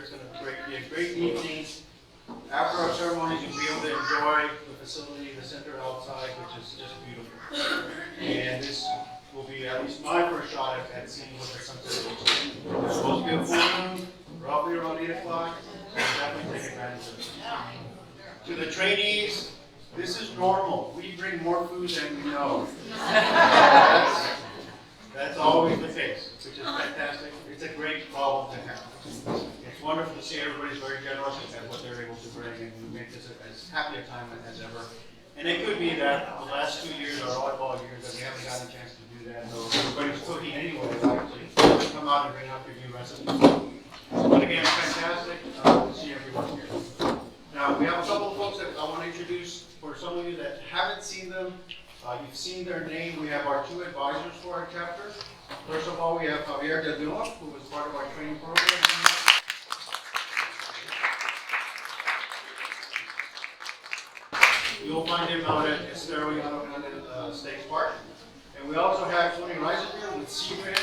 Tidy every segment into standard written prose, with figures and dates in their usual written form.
It's going to be a great evening. After our ceremonies, you'll be able to enjoy the facility, the center outside, which is just beautiful. And this will be at least my first shot at seeing what the sunset looks like. It's supposed to be a full moon, roughly around 8 o'clock. So definitely take advantage of it. To the trainees, this is normal. We bring more food than we know. That's always the case, which is fantastic. It's a great problem to have. It's wonderful to see everybody's very generous at what they're able to bring, and we make this as happy a time as ever. And it could be that the last 2 years are oddball years that we haven't gotten a chance to do that. So everybody's cooking anyway, actually. Come out and bring up your new recipes. But again, fantastic to see everyone here. Now, we have a couple of folks that I want to introduce. For some of you that haven't seen them, you've seen their name. We have our 2 advisors for our chapter. First of all, we have Javier Del Villa, who was part of our training program. You'll find him out at Estero State Park. And we also have Tony Reisenberg with Seagrant.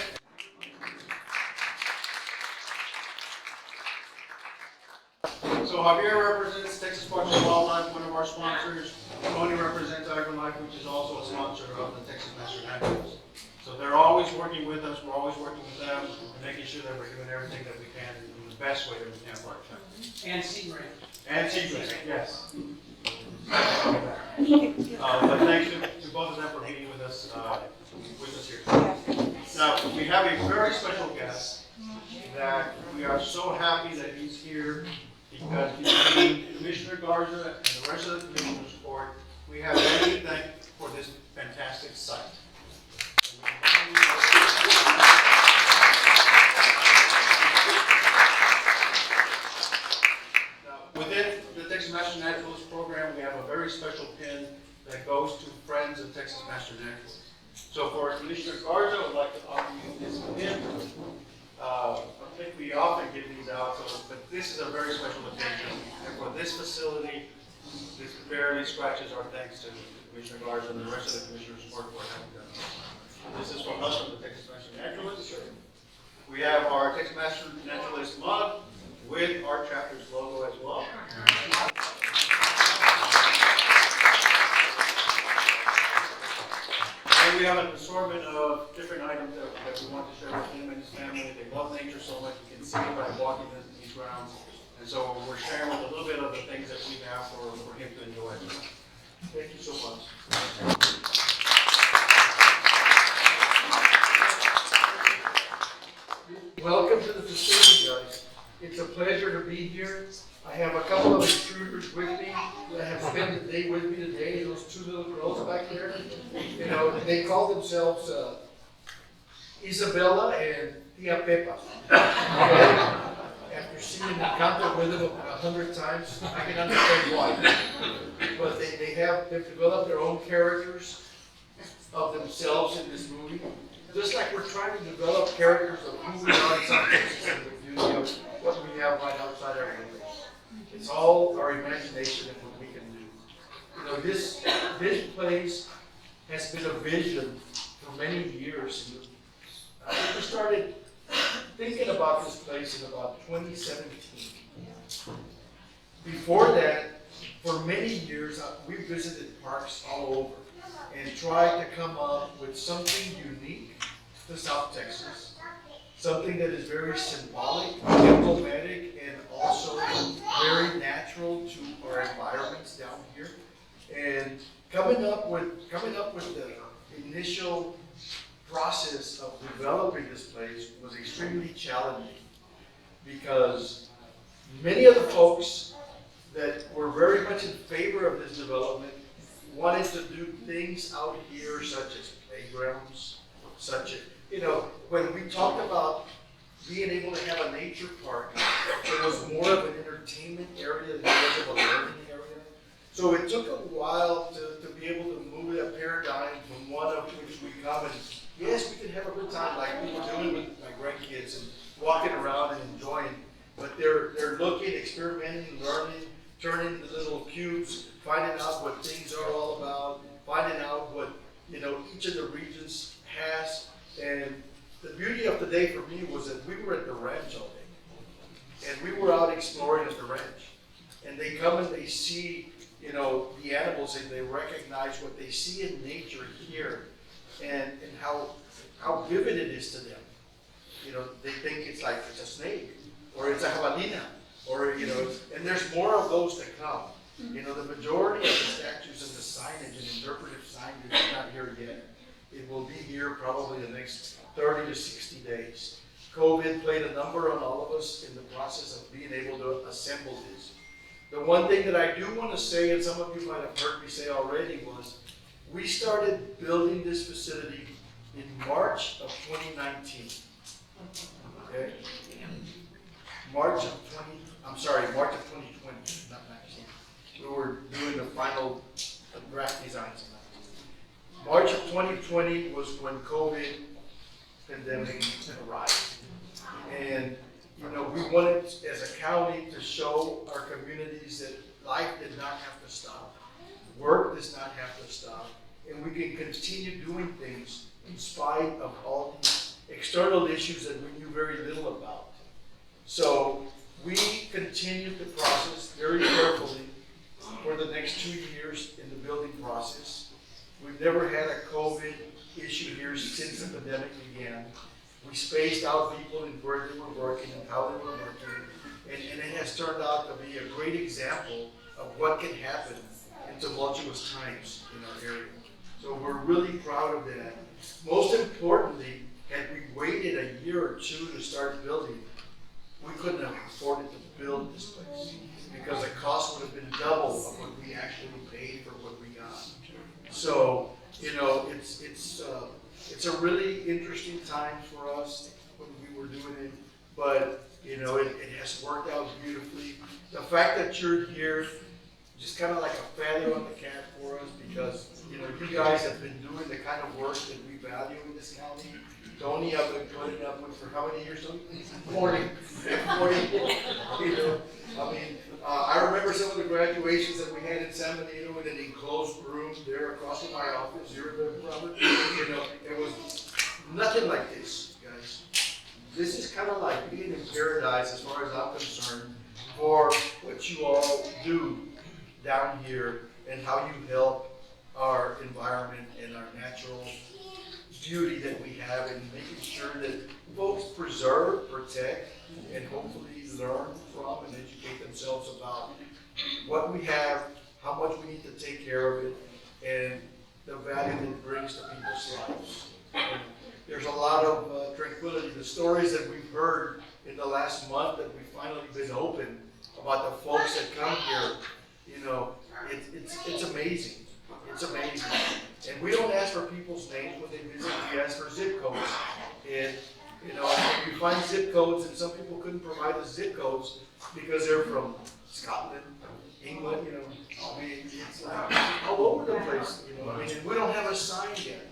So Javier represents Texas Parks and Wildlife, one of our sponsors. Tony represents AgriLife, which is also a sponsor of the Texas Master Naturals. So they're always working with us. We're always working with them, and making sure that we're doing everything that we can in the best way that we can for our chapter. And Seagrant. And Seagrant, yes. But thanks to both of them for being with us here. Now, we have a very special guest that we are so happy that he's here because between Commissioner Garza and the rest of the Commissioner's Court, we have many to thank for this fantastic site. Now, within the Texas Master Naturals program, we have a very special pin that goes to Friends of Texas Master Naturals. So for Commissioner Garza, I would like to offer you this pin. I think we often give these out, but this is a very special occasion. And for this facility, this barely scratches our thanks to Commissioner Garza and the rest of the Commissioner's Court for having done this. This is from us, from the Texas Master Naturalists. We have our Texas Master Naturalist mug with our chapter's logo as well. And we have an assortment of different items that we want to share with him and his family. They love nature so much, you can see it by walking these grounds. And so we're sharing with a little bit of the things that we have for him to enjoy. Thank you so much. Welcome to the facility, guys. It's a pleasure to be here. I have a couple of intruders with me that have spent the day with me today. Those 2 little girls back there, you know, they call themselves Isabella and Tia Pepa. After seeing the contact with them 100 times, I can understand why. But they've developed their own characters of themselves in this movie. Just like we're trying to develop characters of who we are inside Texas and the beauty of what we have right outside our windows. It's all our imagination and what we can do. You know, this place has been a vision for many years. I think we started thinking about this place in about 2017. Before that, for many years, we visited parks all over and tried to come up with something unique to South Texas. Something that is very symbolic, emblematic, and also very natural to our environments down here. And coming up with the initial process of developing this place was extremely challenging because many of the folks that were very much in favor of this development wanted to do things out here such as playgrounds, such as, you know, when we talked about being able to have a nature park, it was more of an entertainment area than it was of a learning area. So it took a while to be able to move that paradigm from one of which we come and yes, we can have a good time like we were doing with my grandkids and walking around and enjoying. But they're looking, experimenting, learning, turning the little cubes, finding out what things are all about, finding out what, you know, each of the regions has. And the beauty of the day for me was that we were at the ranch all day. And we were out exploring at the ranch, and they come and they see, you know, the animals, and they recognize what they see in nature here, and how vivid it is to them. You know, they think it's like it's a snake, or it's a jabalina, or, you know, and there's more of those to come. You know, the majority of the statues and the signage and interpretive signage is not here yet. It will be here probably the next 30 to 60 days. COVID played a number on all of us in the process of being able to assemble this. The one thing that I do want to say, and some of you might have heard me say already, was we started building this facility in March of 2019. Okay? March of 2020, not 19. We were doing the final draft designs. March of 2020 was when COVID pandemic arrived. And, you know, we wanted as a county to show our communities that life did not have to stop. Work does not have to stop. And we can continue doing things in spite of all these external issues that we knew very little about. So we continued the process very carefully for the next 2 years in the building process. We've never had a COVID issue here since the pandemic began. We spaced out people in where they were working and how they were working. And it has turned out to be a great example of what can happen in tumultuous times in our area. So we're really proud of that. Most importantly, had we waited a year or two to start building, we couldn't have afforded to build this place because the cost would have been double of what we actually paid for what we got. So, you know, it's a really interesting time for us when we were doing it, but, you know, it has worked out beautifully. The fact that you're here, just kind of like a feather on the cap for us, because, you know, you guys have been doing the kind of work that we value in this county. Tony, I've been putting up with for how many years, Tony? 40. 40. You know, I mean, I remember some of the graduations that we had in San Benito in an enclosed room there across from my office. You remember, Robert? You know, it was nothing like this, guys. This is kind of like being in paradise as far as I'm concerned for what you all do down here and how you help our environment and our natural beauty that we have, and making sure that folks preserve, protect, and hopefully learn from and educate themselves about what we have, how much we need to take care of it, and the value that it brings to people's lives. And there's a lot of tranquility. The stories that we've heard in the last month that we've finally been open about the folks that come here, you know, it's amazing. It's amazing. And we don't ask for people's names when they visit, we ask for zip codes. And, you know, you find zip codes, and some people couldn't provide the zip codes because they're from Scotland, England, you know. I mean, it's like all over the place, you know. I mean, and we don't have a sign yet.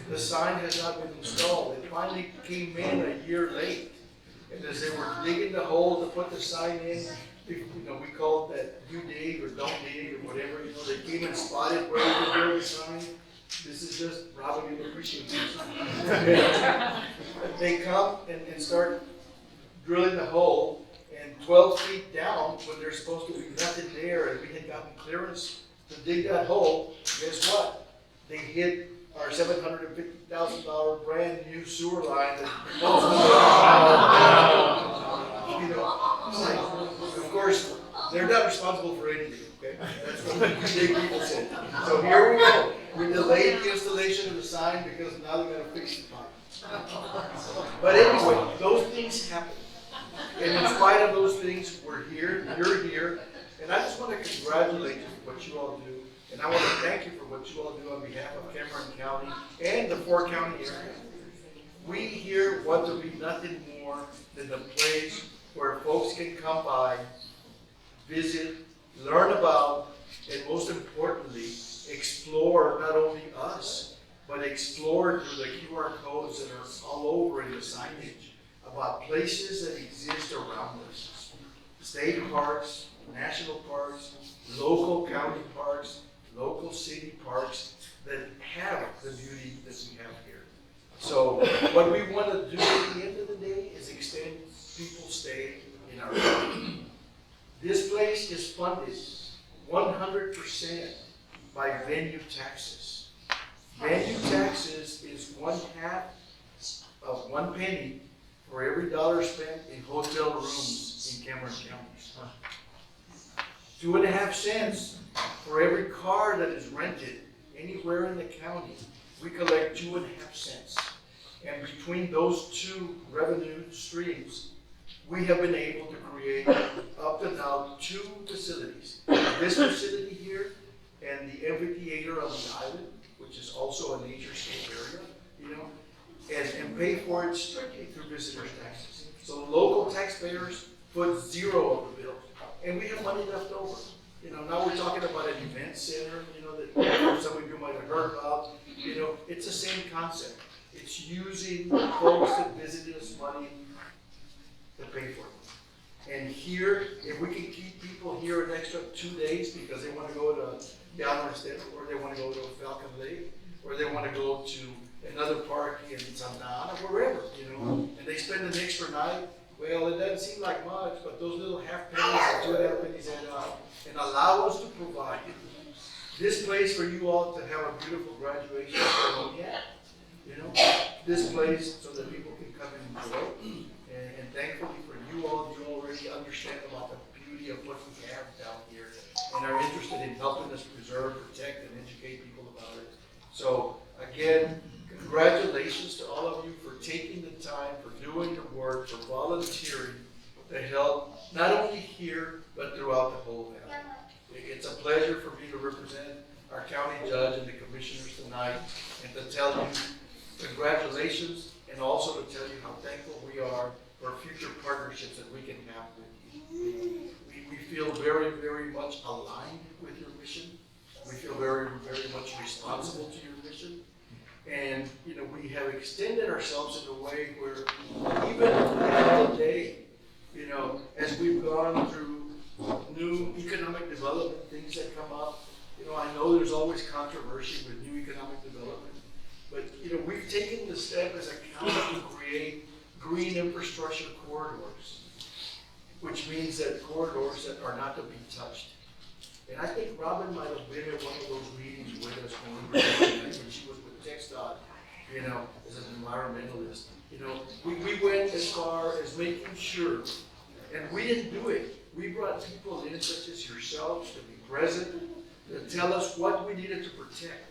The sign has not been installed. It finally came in a year late. And as they were digging the hole to put the sign in, you know, we called that you dig or don't dig or whatever, you know, they came and spotted where we could build the sign. This is just robbing and appreciating. They come and start drilling the hole, and 12 feet down, when there's supposed to be nothing there, and we had gotten clearance to dig that hole, guess what? They hit our $750,000 brand new sewer line that you know, it's like, of course, they're not responsible for anything, okay? That's what the big people said. So here we go. We delayed the installation of the sign because now they're gonna fix the pipe. But anyway, those things happen. And in spite of those things, we're here, you're here, and I just want to congratulate you for what you all do. And I want to thank you for what you all do on behalf of Cameron County and the 4-county area. We here want to be nothing more than the place where folks can come by, visit, learn about, and most importantly, explore not only us, but explore through the QR codes that are all over in the signage about places that exist around us. State parks, national parks, local county parks, local city parks that have the beauty that we have here. So what we want to do at the end of the day is extend people's stay in our place is funded 100% by venue taxes. Venue taxes is 1/2 of 1 penny for every dollar spent in hotel rooms in Cameron County. 2.5 cents for every car that is rented anywhere in the county. We collect 2.5 cents. And between those two revenue streams, we have been able to create up to now 2 facilities. This facility here and the amphitheater on the island, which is also a naturescape area, you know, and pay for it strictly through visitors taxes. So local taxpayers put 0 of the bill, and we have money left over. You know, now we're talking about an event center, you know, that some of you might have heard about. You know, it's the same concept. It's using folks that visited us money to pay for it. And here, if we can keep people here an extra 2 days because they want to go to Galveston, or they want to go to Falcon Lake, or they want to go to another park in Santa Ana, wherever, you know, and they spend an extra night, well, it doesn't seem like much, but those little half pennies and 2.5 pennies add up and allow us to provide this place for you all to have a beautiful graduation ceremony at. You know, this place so that people can come and enjoy. And thankfully for you all, you already understand about the beauty of what we have down here and are interested in helping us preserve, protect, and educate people about it. So again, congratulations to all of you for taking the time, for doing the work, for volunteering to help, not only here, but throughout the whole valley. It's a pleasure for me to represent our county judge and the commissioners tonight and to tell you congratulations, and also to tell you how thankful we are for future partnerships that we can have with you. We feel very, very much aligned with your mission. We feel very, very much responsible to your mission. And, you know, we have extended ourselves in a way where even at the end of the day, you know, as we've gone through new economic development, things that come up, you know, I know there's always controversy with new economic development. But, you know, we've taken the step as a county to create green infrastructure corridors, which means that corridors that are not to be touched. And I think Robin might have been at one of those meetings with us when she was with TxDOT, you know, as an environmentalist. You know, we went as far as making sure, and we didn't do it. We brought people in such as yourselves to be present, to tell us what we needed to protect.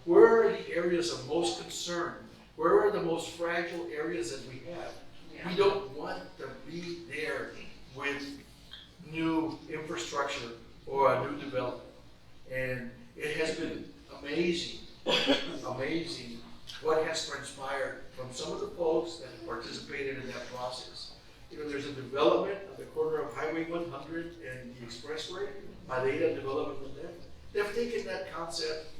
Where are the areas of most concern? Where are the most fragile areas that we have? We don't want to be there with new infrastructure or a new development. And it has been amazing, amazing what has transpired from some of the folks that have participated in that process. You know, there's a development at the corner of Highway 100 and the Expressway, Madeira development with them. They've taken that concept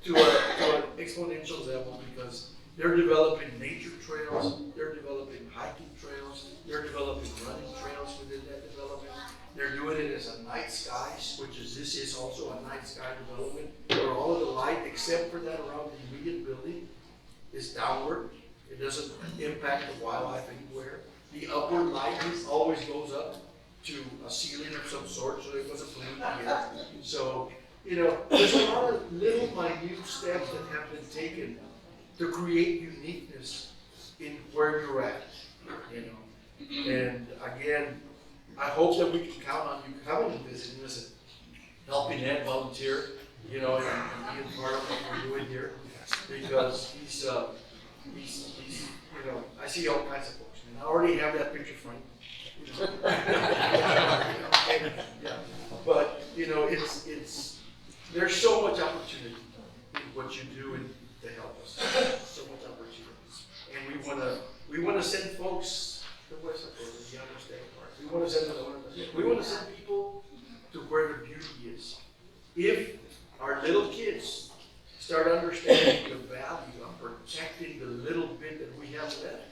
to an exponential level because they're developing nature trails, they're developing hiking trails, they're developing running trails within that development. They're doing it as a night sky, which is, this is also a night sky development, where all of the light, except for that around the immediate building, is downward. It doesn't impact the wildlife anywhere. The upward light always goes up to a ceiling of some sort, so it doesn't pollute the air. So, you know, there's a lot of little minute steps that have been taken to create uniqueness in where you're at, you know. And again, I hope that we can count on you coming and visiting us and helping Ed volunteer, you know, and being part of what we're doing here, because he's you know, I see all kinds of folks, and I already have that picture frame. You know. Yeah. But you know, it's there's so much opportunity in what you do and to help us. So much opportunities, and we wanna send folks to West Dakota, the other state part. We want to send people to where the beauty is. If our little kids start understanding the value of protecting the little bit that we have left,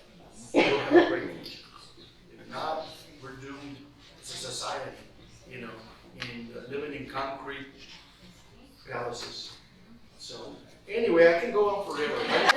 we'll have a great future. If not, we're doomed as a society, you know, in living in concrete palaces. So anyway, I can go on forever. Right?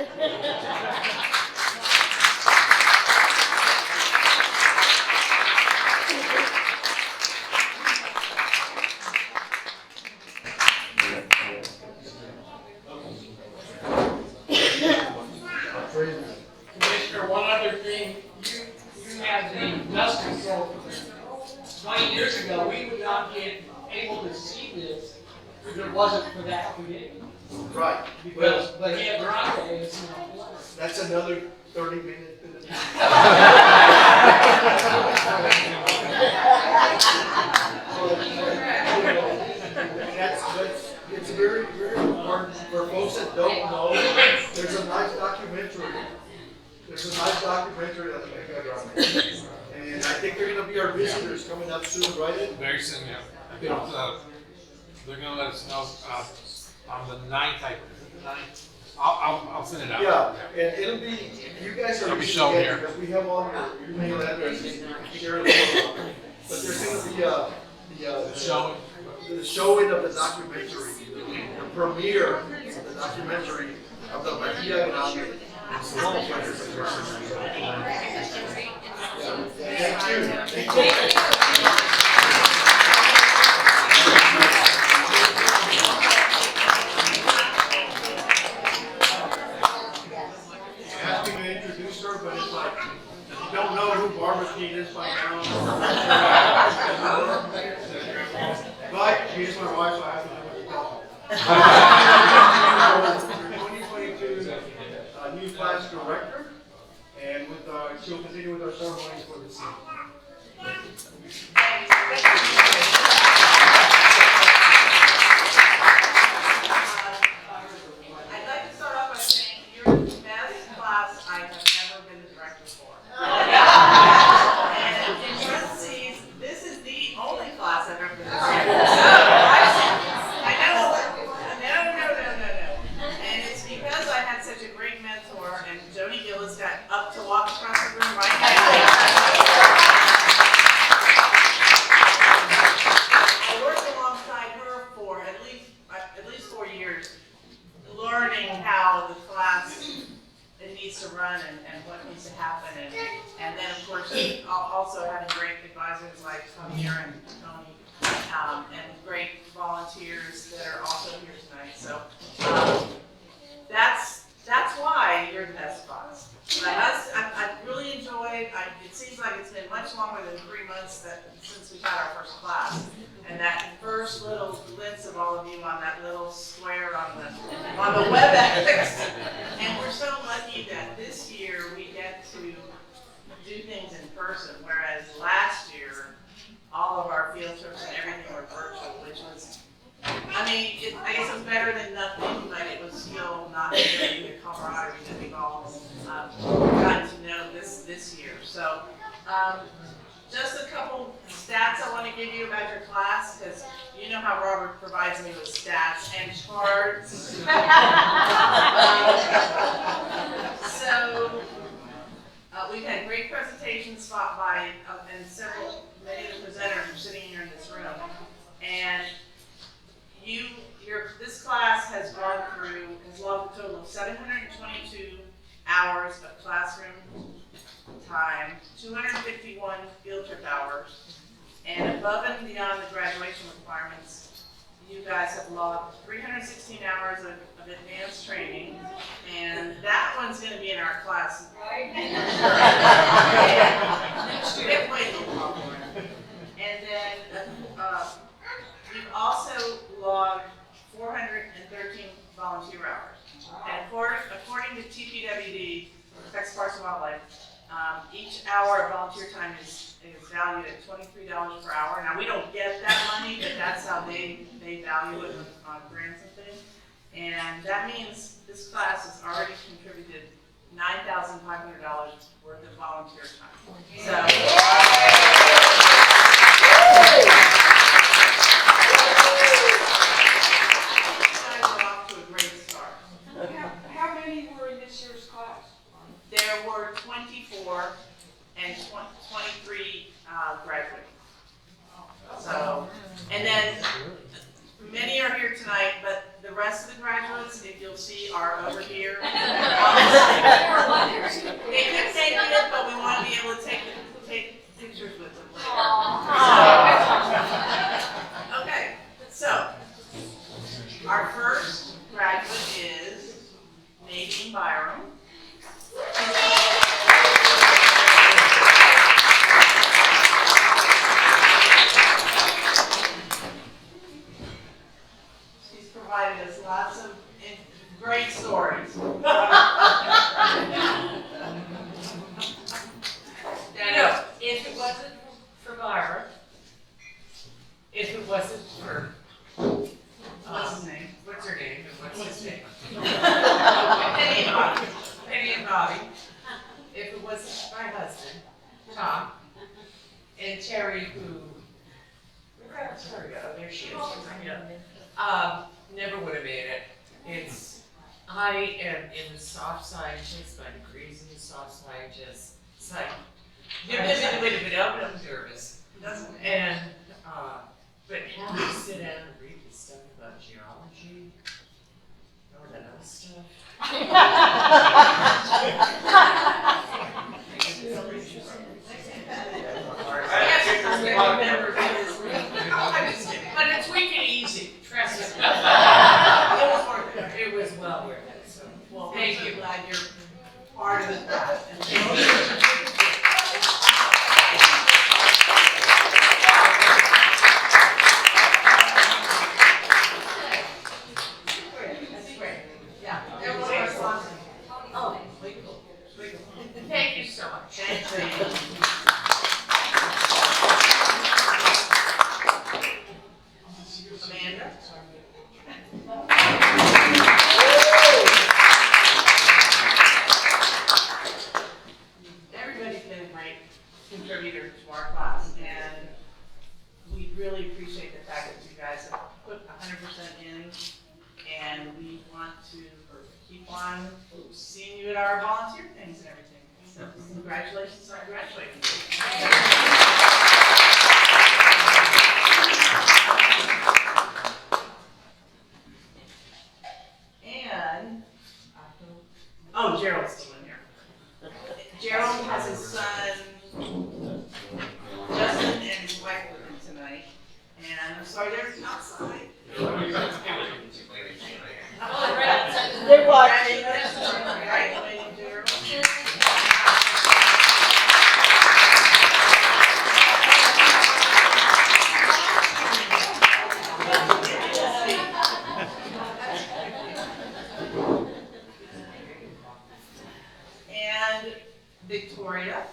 20 years ago, we would not be able to see this if it wasn't for that committee. Right. Because Bahia Grande is That's another 30-minute. It's very, very important for folks that don't know. There's a nice documentary. There's a nice documentary on the Bahia Grande. And I think they're going to be our visitors coming up soon, right? Ed? Very soon, yeah. They're gonna let us know on the 9th. I'll send it out. Yeah, and it'll be, you guys are It'll be easy shown to get here. because we have all your email addresses. But there's going to be the showing of the documentary, the premiere of the documentary of the Bahia Grande. Thank you. Thank you. Asked me to introduce her, but it's like, if you don't know who Barbara Keene is by now. But she's my wife, so I have to do what you call 2022 new class director, and she'll continue with our ceremonies for this evening. I'd like to start off by saying you're the best class I have ever been the director for. And in parentheses, this is the only class I've ever been the director for. I know. No. And it's because I had such a great mentor, and Joni Gillis got up to walk across the room right now. I worked alongside her for at least 4 years, learning how the class it needs to run and what needs to happen, and then of course also having great advisors like Javier and Tony, and great volunteers that are also here tonight. So that's why you're the best class. I really enjoyed. It seems like it's been much longer than 3 months since we had our first class, and that first little glimpse of all of you on that little square on the WebEx. And we're so lucky that this year we get to do things in person, whereas last year all of our field trips and everything were virtual, which was, I guess it was better than nothing, but it was still not really the camaraderie that we've all gotten to know this year. So just a couple stats I want to give you about your class, because you know how Robert provides me with stats and charts. So we've had great presentations by and many of the presenters are sitting here in this room, and this class has logged a total of 722 hours of classroom time, 251 field trip hours, and above and beyond the graduation requirements, you guys have logged 316 hours of advanced training, and that one's going to be in our class. And then you've also logged 413 volunteer hours. And according to TPWD, Texas Parks and Wildlife, each hour of volunteer time is valued at $23 per hour. Now, we don't get that money, but that's how they value it on grants and things. And that means this class has already contributed $9,500 worth of volunteer time. So, How many were in this year's class? there were 24 and 23 graduating. So, and then many are here tonight, but the rest of the graduates, if you'll see, are over here. They could take it, but we want to be able to take pictures with them later. Okay, so our first graduate is Nadine Byram. for Myra, if it wasn't for, What's his name? what's her name and what's his name? Penny and Bobby. If it wasn't my husband, Tom, and Terry, who, where did Terry go? There she is. Yeah. Never would have made it. I am in the soft scientist, my degree's in the soft scientist. It's like, I'm nervous. And, but having to sit down and read this stuff about geology, all that other stuff. But it's quick and easy, trust me. It was well worth it, so, Well, thank we're you. so glad you're part of it. That's great. Yeah, everyone responds. Oh, legal. Thank you so much. Amanda? Everybody's been a great contributor to our class, and we really appreciate the fact that you guys have put 100% in, and we want to keep on seeing you at our volunteer things and everything. So congratulations on graduating. And, oh, Gerald's still in here. Gerald has his son, Justin, and his wife with him tonight. And I'm sorry they're outside. They're watching. Congratulating Gerald. And Victoria.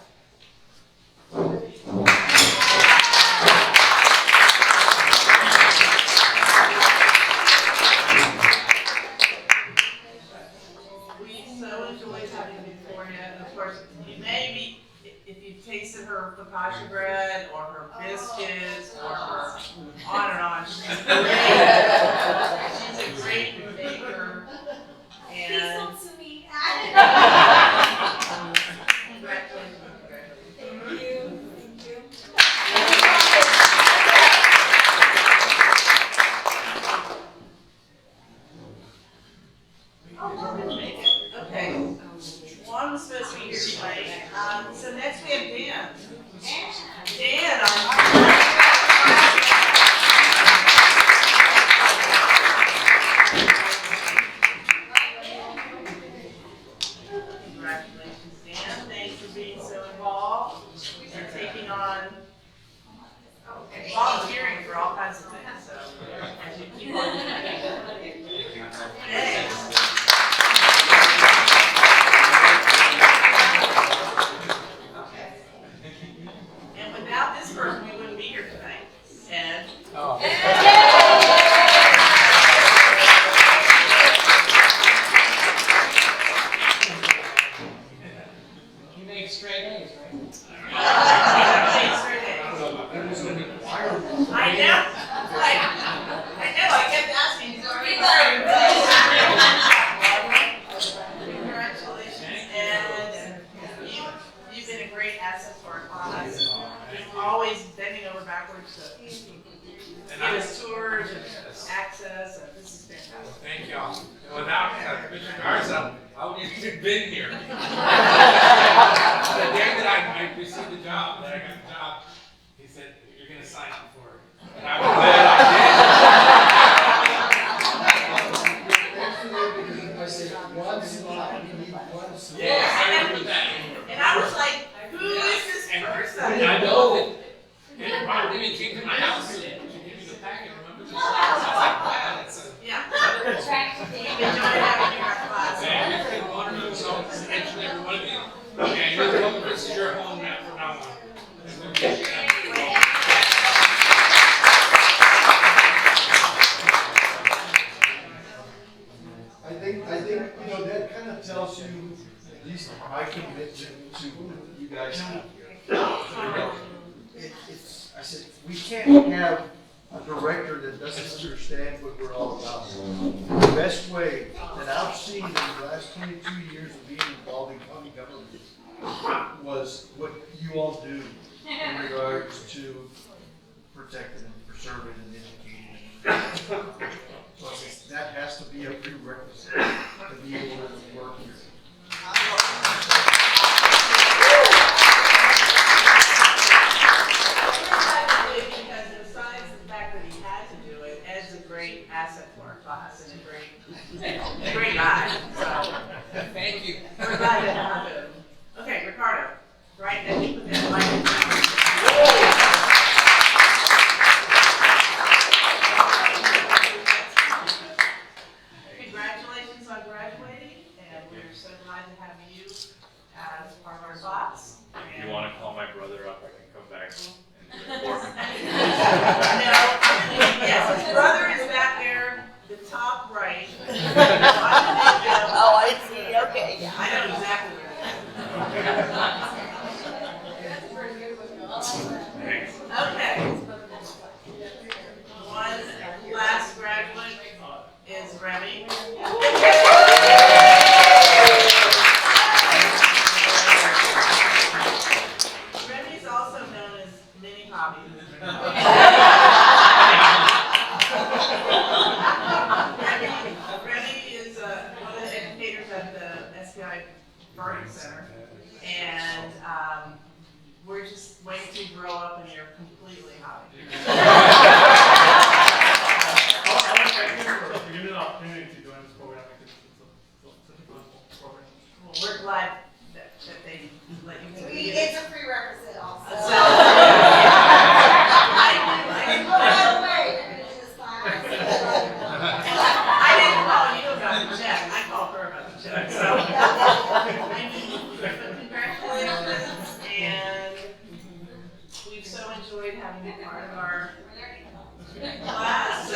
We so enjoyed having Victoria, and of course, you may be, if you've tasted her focaccia bread, or her biscuits, or her on and on, she's a great baker, and congratulations. Okay, one was supposed to be here tonight. So next we have Dan. Dan, congratulations, Dan. Thanks for being so involved and taking on volunteering for all kinds of things. So as you keep on doing it. Thanks. And without this person, we wouldn't be here tonight. Ed. Oh. You make straight A's, right? I know. I kept asking. Congratulations, Ed. You've been a great asset to our class. Always bending over backwards to give us tours and access, and this is fantastic. Thank y'all. And without Mr. Garza, I wouldn't have even been here. The day that I received the job, that I got the job, he said, "You're gonna sign up for it." And I was glad I said, one slot, we need one slot. I did. Yes, I remember that. And I was like, who is this person? I know that. And Robert Women came to my house and she gave me the packet, remember? I was like, wow, that's a. Yeah. We've enjoyed having you in our class. And it's been wonderful, so each and every one of you. And you're welcome, this is your home now from now on. said, we can't have a director that doesn't understand what we're all about. The best way that I've seen in the last 22 years of being involved in county government was what you all do in regards to protecting and preserving and educating. So I guess that has to be a prerequisite to be able to work here. Because besides the fact that he had to do it, Ed's a great asset to our class and a great guy. So Thank you. we're glad to have him. Okay, Ricardo, right? And you put that mic down. Congratulations on graduating, and we're so glad to have you as part of our class. If you want to call my brother up, I can come back and report. No, yes, his brother is back there, the top right. Oh, I see, okay, yeah. I know exactly where it is. Okay. One last graduate is Remy. Remy is also known as Mini Hobby. Remy is one of the educators at the SPI Garden Center, and we're just waiting to grow up and you're completely hobby. I want to thank you for giving me the opportunity to join this program. It's such a fun program. Well, we're glad that they let you do it. It's a prerequisite also. So, By the way, you're gonna do this class. I didn't call you about the check, I called her about the check, so. Congratulations, and we've so enjoyed having you part of our class.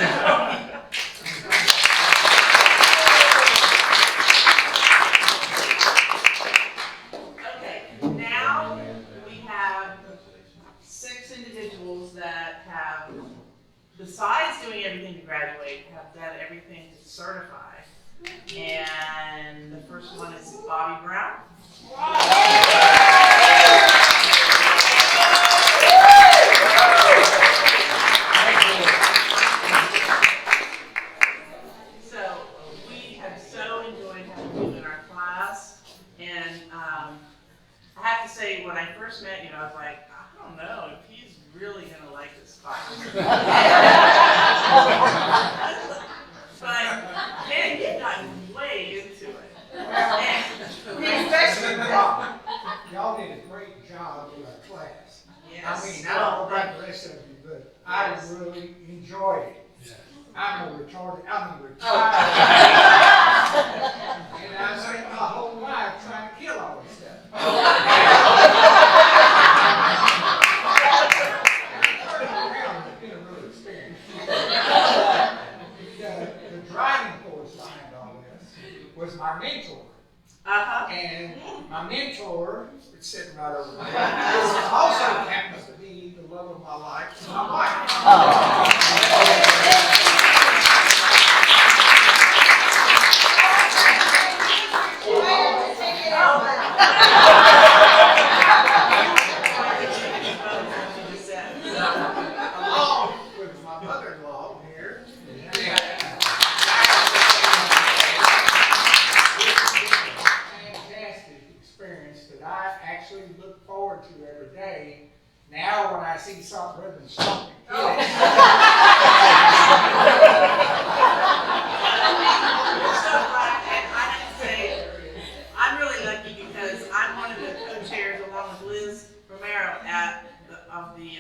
Okay, now we have 6 individuals that have, besides doing everything to graduate, have done everything to certify. And the first one is Bobby Brown. So we have so enjoyed having you in our class, and I have to say, when I first met you, I was like, I don't know if he's really gonna like this class. But man, you've gotten way into it. We especially y'all did a great job with our class. Yes. I mean, I don't know about the rest of you, but I really enjoyed it. I'm a retired. And I spent my whole life trying to kill all this stuff. Turning around has been a real experience. The driving force behind all this was my mentor. And my mentor, it's sitting right over there, also happens to be the love of my life, my wife. Along with my mother-in-law here. Fantastic experience that I actually look forward to every day. Now when I see something rather than something. I have to say, I'm really lucky because I'm one of the co-chairs along with Liz Romero of the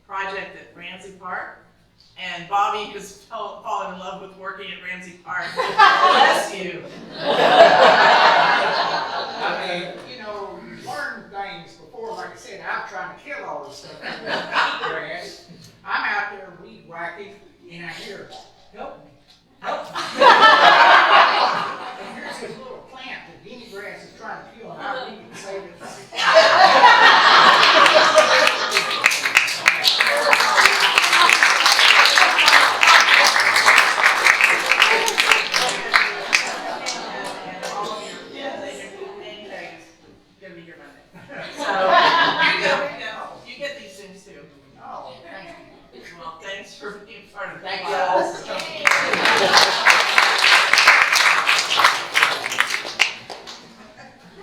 project at Ramsey Park. And Bobby has fallen in love with working at Ramsey Park. Bless you. I mean, you know, you learn things before, like I said, I'm trying to kill all this stuff. Grass. I'm out there weed whacking, and I hear, help me, help me. And here's this little plant that Guinea grass is trying to kill, and I weed and save it. Well, thanks for being part of the Thank you. class.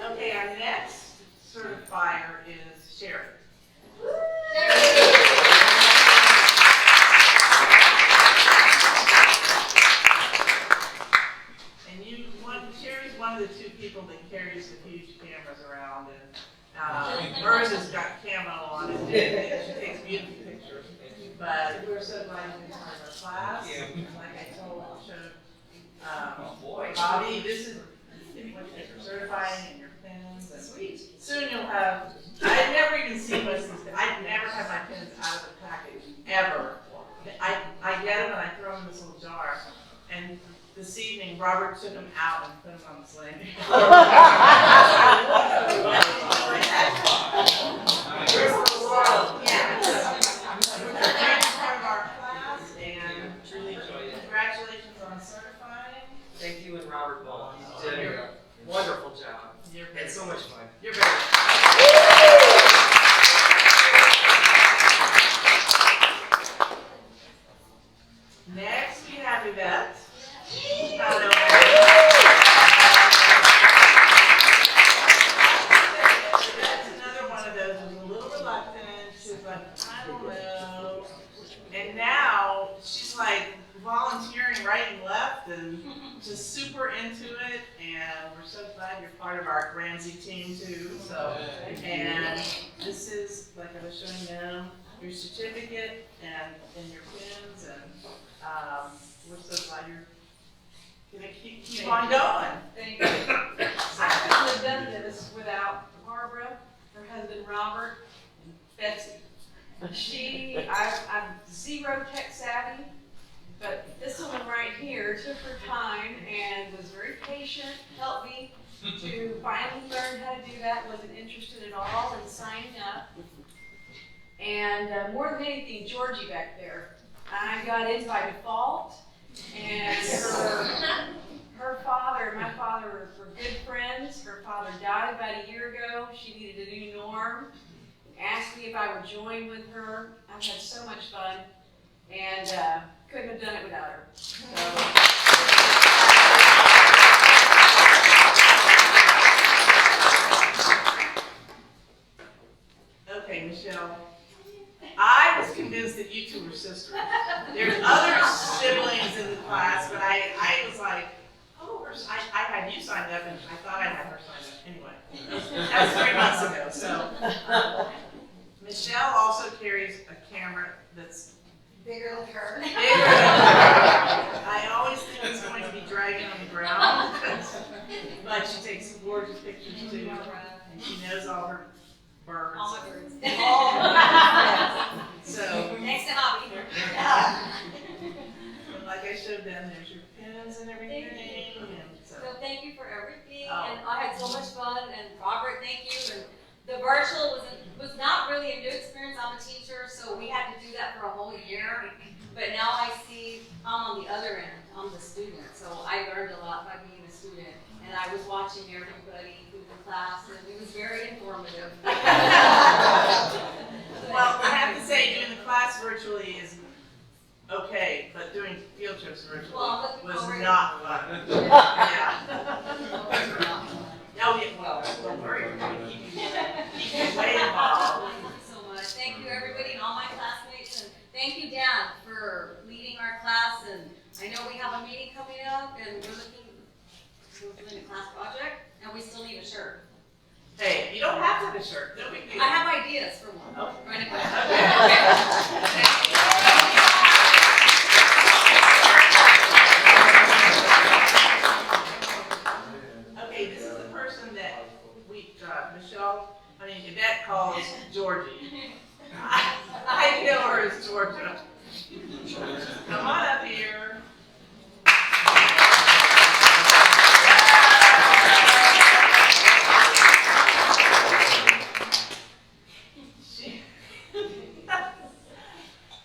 Okay, our next certifier is Sherry. And Sherry's one of the two people that carries the huge cameras around, and hers has got camo on it, and she takes beautiful pictures. But we're so glad you've been part of our class. Like I showed Bobby, this is what you're certifying and your pins. And sweet. Soon you'll have. I've never even seen most of these. I never have my pins out of the package ever. I get them and I throw them in this little jar. And this evening, Robert took them out and put them on the sleigh. Congratulations on certifying. Thank you and Robert Ball. You did a wonderful job. It's so much fun. You're very welcome. Next, we have Yvette. Yvette's another one of those who's a little reluctant. She's like, I don't know. And now she's like volunteering right and left and just super into it. And we're so glad you're part of our Ramsey team too. So, and this is, like I was showing them, your certificate and your pins, and we're so glad you're gonna keep on going. Thank you. I couldn't have done this without Barbara, her husband Robert, and Betsy. I'm zero tech savvy, but this woman right here took her time and was very patient, helped me to finally learn how to do that, wasn't interested at all in signing up. And more than anything, Georgie back there, I got in by default, and her father and my father were good friends. Her father died about a year ago. She needed a new norm. Asked me if I would join with her. I've had so much fun, and couldn't have done it without her. Okay, Michelle. I was convinced that you two were sisters. There's other siblings in the class, but I was like, oh, I had you signed up, and I thought I had her signed up. Anyway, that was 3 months ago. So Michelle also carries a camera that's Bigger than her. bigger than her. I always think it's going to be dragging on the ground, but she takes some gorgeous pictures too, and she knows all her birds. All my birds. So, Next to hobby. like I showed them, there's your pins and everything. And so, So thank you for everything, Oh. and I had so much fun, and Robert, thank you, and the virtual was not really a new experience. I'm a teacher, so we had to do that for a whole year, but now I see I'm on the other end, I'm the student, so I learned a lot by being a student, and I was watching everybody through the class, and it was very informative. well, I have to say, doing the class virtually is okay, but doing field trips virtually Well, I'm looking was forward to- not fun. Yeah. Oh, yeah, well, don't worry, we're going to keep you way involved. Thank you so much. Thank you, everybody, and all my classmates, and thank you, Dan, for leading our class. And I know we have a meeting coming up, and we're doing a class project, and we still need a shirt. Hey, you don't have to have a shirt, no big deal. I have ideas for one. Oh. Right Okay, this is the person that Yvette calls Georgie. I know her as Georgia. Come on up here.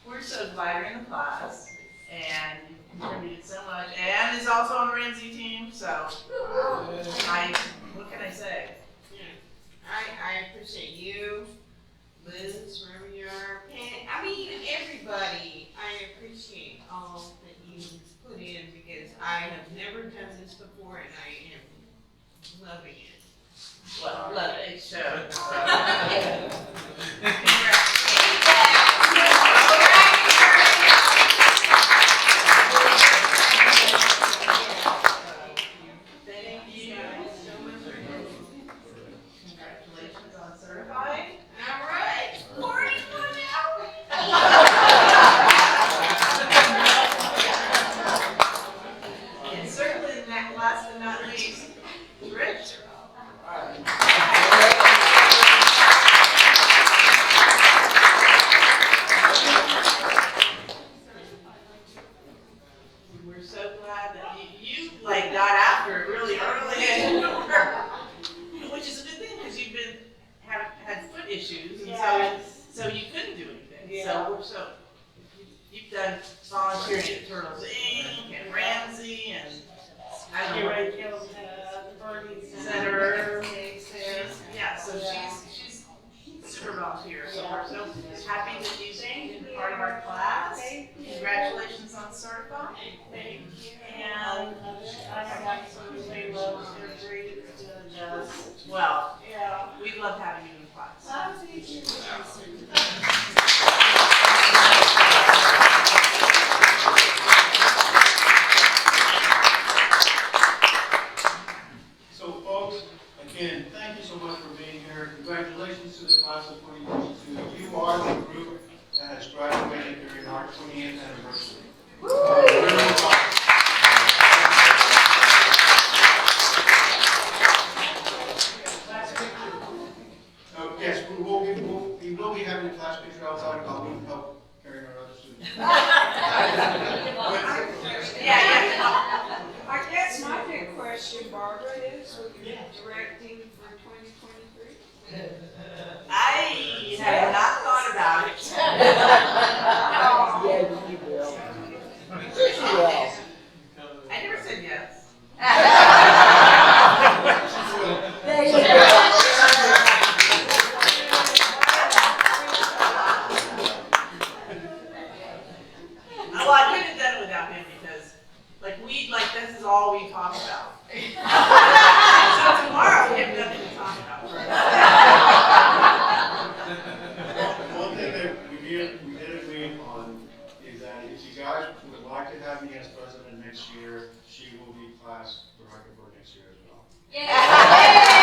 We're so glad you're in the class, and you contributed so much, and is also on the Ramsey team, so what can I say? I appreciate you, Liz, wherever you are, Pam, I mean, everybody So you've done volunteering at Turtles Inc. and Ramsey and I don't know. Center. Yeah, so she's super volunteer. So we're so happy that you've been part of our class. Congratulations on certifying. Thank you. And I have absolutely loved every just. well, Yeah. we love having you in class. Thank you. So folks, again, thank you so much for being here. Congratulations to the class of 2022. You are the group that has graduated during our 20th anniversary. Yes, we will be having a class picture outside. I'll need help carrying our other students. Yeah. I guess my big question, Barbara, is with your directing for 2023. I have not thought about it. Yeah, you will. I never said yes. There you go. Well, I couldn't have done it without him because, this is all we talk about. So tomorrow we have nothing to talk about. One thing that we did agree on is that if you guys would like to have me as president next year, she will be class director for next year as well. Yay!